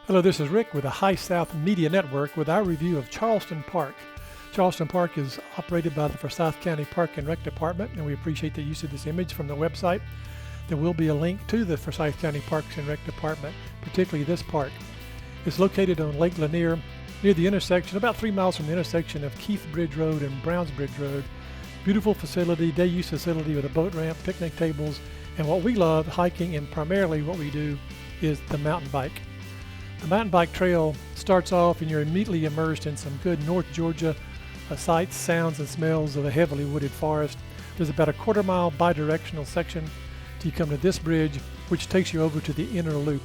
Hello, this is Rick with the High South Media Network with our review of Charleston Park. Charleston Park is operated by the Forsyth County Park and Rec Department, and we appreciate the use of this image from the website. There will be a link to the Forsyth County Parks and Rec Department, particularly this park. It's located on Lake Lanier, near the intersection, about 3 miles from the intersection of Keith Bridge Road and Browns Bridge Road. Beautiful facility, day use facility with a boat ramp, picnic tables, and what we love, hiking, and primarily what we do is the mountain bike. The mountain bike trail starts off and you're immediately immersed in some good North Georgia sights, sounds, and smells of a heavily wooded forest. There's about a quarter-mile bi-directional section till you come to this bridge, which takes you over to the inner loop.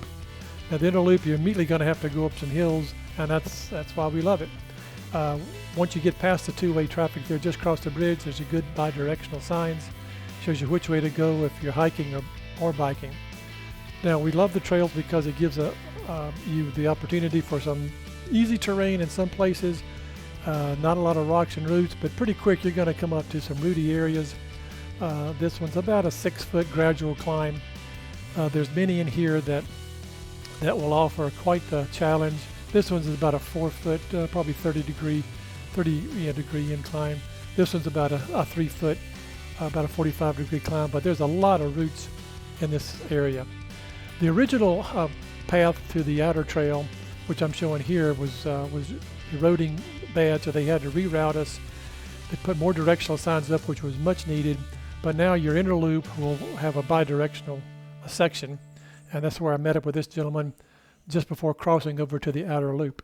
Now, the inner loop, you're immediately going to have to go up some hills, and that's why we love it. Once you get past the two-way traffic there, just across the bridge, there's a good bi-directional signs. Shows you which way to go if you're hiking or biking. Now, we love the trails because it gives you the opportunity for some easy terrain in some places. Not a lot of rocks and roots, but pretty quick you're going to come up to some rooty areas. This one's about a 6-foot gradual climb. There's many in here that will offer quite the challenge. This one's about a 4-foot, probably 30 degree incline. This one's about a 3-foot, about a 45-degree climb, but there's a lot of roots in this area. The original path to the outer trail, which I'm showing here, was eroding bad, so they had to reroute us. They put more directional signs up, which was much needed, but now your inner loop will have a bi-directional section, and that's where I met up with this gentleman just before crossing over to the outer loop.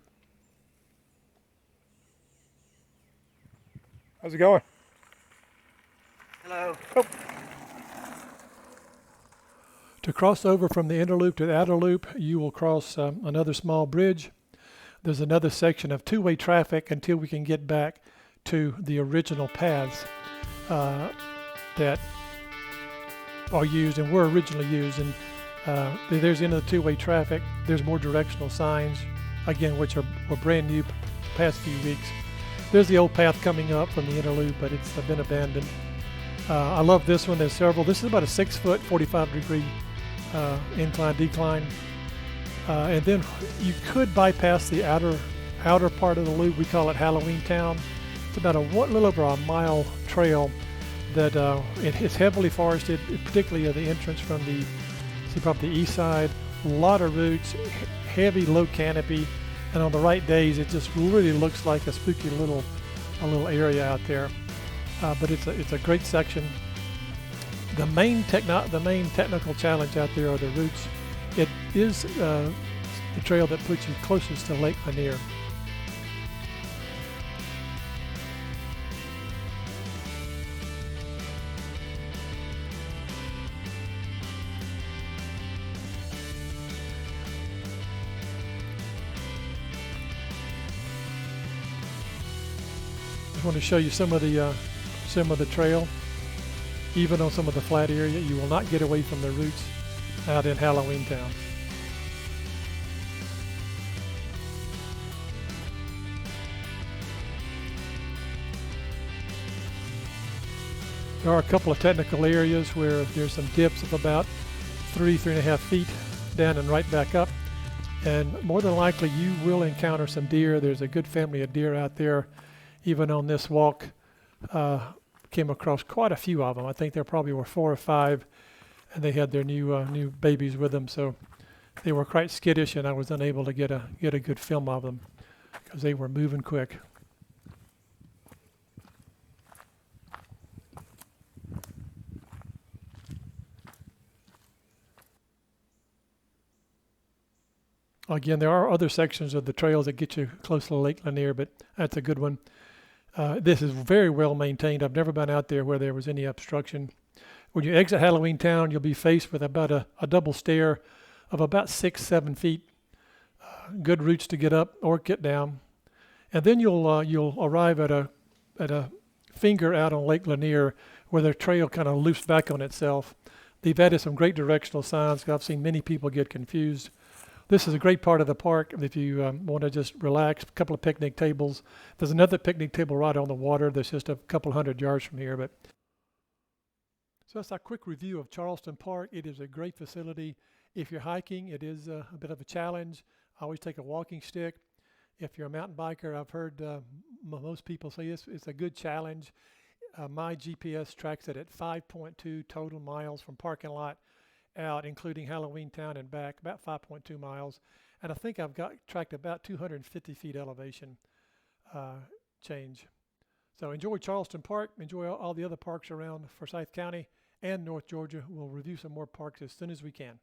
How's it going? Hello. Oh. To cross over from the inner loop to the outer loop, you will cross another small bridge. There's another section of two-way traffic until we can get back to the original paths that are used and were originally used. And there's the end of the two-way traffic. There's more directional signs, again, which were brand new past few weeks. There's the old path coming up from the inner loop, but it's been abandoned. I love this one. There's several. This is about a 6-foot, 45-degree incline, decline. And then you could bypass the outer part of the loop. We call it Halloween Town. It's about a little over a mile trail that it's heavily forested, particularly at the entrance from the east side. A lot of roots, heavy, low canopy, and on the right days, it just really looks like a spooky little area out there. But it's a great section. The main technical challenge out there are the roots. It is the trail that puts you closest to Lake Lanier. I want to show you some of the trail. Even on some of the flat area, you will not get away from the roots out in Halloween Town. There are a couple of technical areas where there's some dips of about 3.5 feet down and right back up. And more than likely you will encounter some deer. There's a good family of deer out there. Even on this walk, came across quite a few of them. I think there probably were 4 or 5, and they had their new babies with them, so they were quite skittish, and I was unable to get a good film of them because they were moving quick. Again, there are other sections of the trails that get you close to Lake Lanier, but that's a good one. This is very well maintained. I've never been out there where there was any obstruction. When you exit Halloween Town, you'll be faced with about a double stair of about 6-7 feet. Good routes to get up or get down, and then you'll arrive at a finger out on Lake Lanier where the trail kind of loops back on itself. They've added some great directional signs. I've seen many people get confused. This is a great part of the park if you want to just relax. A couple of picnic tables. There's another picnic table right on the water that's just a couple hundred yards from here. So that's our quick review of Charleston Park. It is a great facility. If you're hiking, it is a bit of a challenge. I always take a walking stick. If you're a mountain biker, I've heard most people say it's a good challenge. My GPS tracks it at 5.2 total miles from parking lot out, including Halloween Town and back, about 5.2 miles. And I think I've got tracked about 250 feet elevation change. So enjoy Charleston Park. Enjoy all the other parks around Forsyth County and North Georgia. We'll review some more parks as soon as we can.